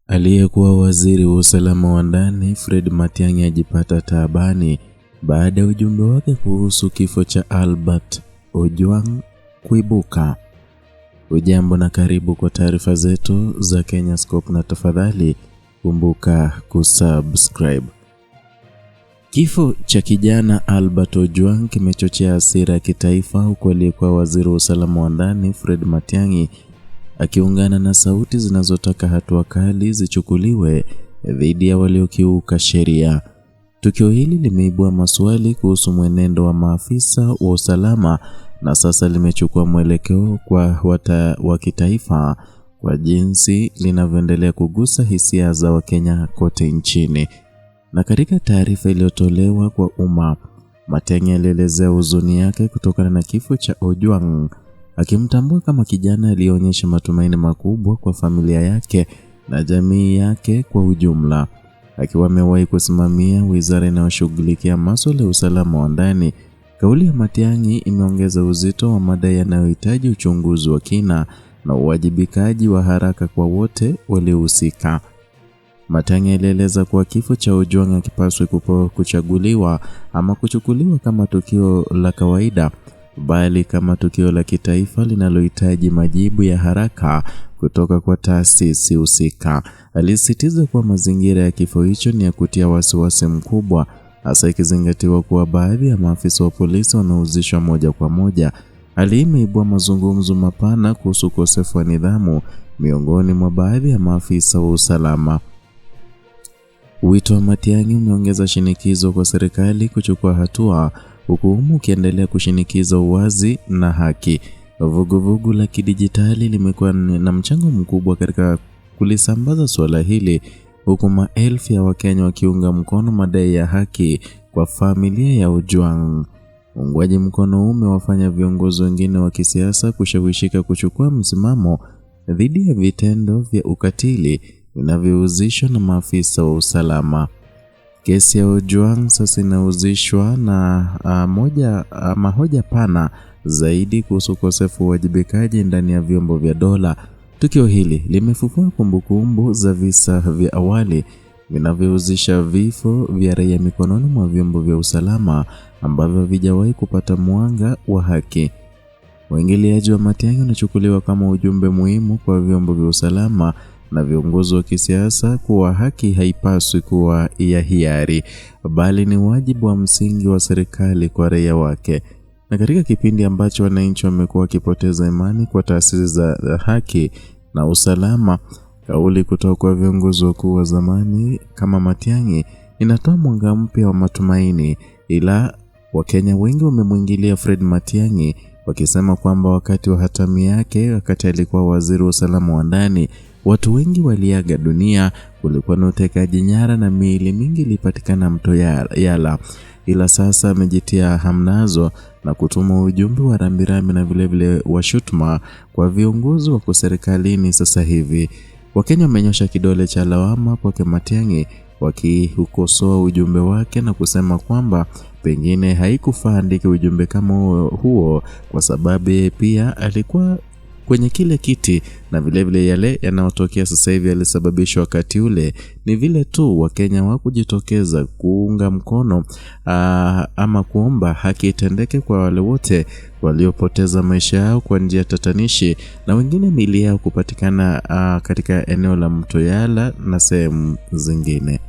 Aliyekuwa waziri wa usalama wa ndani Fred Matiang'i ajipata taabani baada ya ujumbe wake kuhusu kifo cha Albert Ojwang kuibuka. Ujambo na karibu kwa taarifa zetu za Kenyascope, na tafadhali kumbuka kusubscribe. Kifo cha kijana Albert Ojwang kimechochea hasira ya kitaifa, huku aliyekuwa waziri wa usalama wa ndani Fred Matiang'i akiungana na sauti zinazotaka hatua kali zichukuliwe dhidi ya waliokiuka sheria. Tukio hili limeibua maswali kuhusu mwenendo wa maafisa wa usalama na sasa limechukua mwelekeo wa kitaifa kwa jinsi linavyoendelea kugusa hisia za Wakenya kote nchini. Na katika taarifa iliyotolewa kwa umma, Matiang'i alielezea huzuni yake kutokana na kifo cha Ojwang, akimtambua kama kijana aliyeonyesha matumaini makubwa kwa familia yake na jamii yake kwa ujumla. Akiwa amewahi kusimamia wizara inayoshughulikia masuala ya usalama wa ndani, kauli ya Matiang'i imeongeza uzito wa madai yanayohitaji uchunguzi wa kina na uwajibikaji wa haraka kwa wote waliohusika. Matiang'i alieleza kuwa kifo cha Ojwang hakipaswi kuchaguliwa ama kuchukuliwa kama tukio la kawaida, bali kama tukio la kitaifa linalohitaji majibu ya haraka kutoka kwa taasisi husika. Alisisitiza kuwa mazingira ya kifo hicho ni ya kutia wasiwasi mkubwa, hasa ikizingatiwa kuwa baadhi ya maafisa wa polisi wanahusishwa moja kwa moja. Hali hii imeibua mazungumzo mapana kuhusu ukosefu wa nidhamu miongoni mwa baadhi ya maafisa wa usalama. Wito wa Matiang'i umeongeza shinikizo kwa serikali kuchukua hatua, huku ukiendelea kushinikiza uwazi na haki. Vuguvugu la kidijitali limekuwa na mchango mkubwa katika kulisambaza swala hili, huku maelfu ya Wakenya wakiunga mkono madai ya haki kwa familia ya Ojwang. Uungwaji mkono huu umewafanya viongozi wengine wa kisiasa kushawishika kuchukua msimamo dhidi ya vitendo vya ukatili vinavyohusishwa na maafisa wa usalama. Kesi ya Ojwang sasa inahusishwa na hoja pana zaidi kuhusu ukosefu wa uwajibikaji ndani ya vyombo vya dola. Tukio hili limefufua kumbukumbu za visa vya awali vinavyohusisha vifo vya raia mikononi mwa vyombo vya usalama ambavyo havijawahi kupata mwanga wa haki. Uingiliaji wa Matiang'i unachukuliwa kama ujumbe muhimu kwa vyombo vya usalama na viongozi wa kisiasa kuwa haki haipaswi kuwa ya hiari, bali ni wajibu wa msingi wa serikali kwa raia wake. Na katika kipindi ambacho wananchi wamekuwa wakipoteza imani kwa taasisi za haki na usalama, kauli kutoka kwa viongozi wakuu wa zamani kama Matiang'i inatoa mwanga mpya wa matumaini. Ila Wakenya wengi wamemwingilia Fred Matiang'i wakisema kwamba wakati wa hatamu yake, wakati alikuwa waziri wa usalama wa ndani, watu wengi waliaga dunia, kulikuwa na utekaji nyara na miili mingi ilipatikana mto Yala. Ila sasa amejitia hamnazo na kutuma ujumbe wa rambirambi na vilevile wa shutuma kwa viongozi wa serikalini. Sasa hivi Wakenya wamenyosha kidole cha lawama kwa Matiang'i, wakiukosoa ujumbe wake na kusema kwamba pengine haikufaa andike ujumbe kama huo kwa sababu yeye pia alikuwa kwenye kile kiti, na vilevile yale yanayotokea sasa hivi yalisababishwa wakati ule. Ni vile tu Wakenya wakujitokeza kuunga mkono ama kuomba haki itendeke kwa wale wote waliopoteza maisha yao kwa njia tatanishi, na wengine miili yao kupatikana katika eneo la mto Yala na sehemu zingine.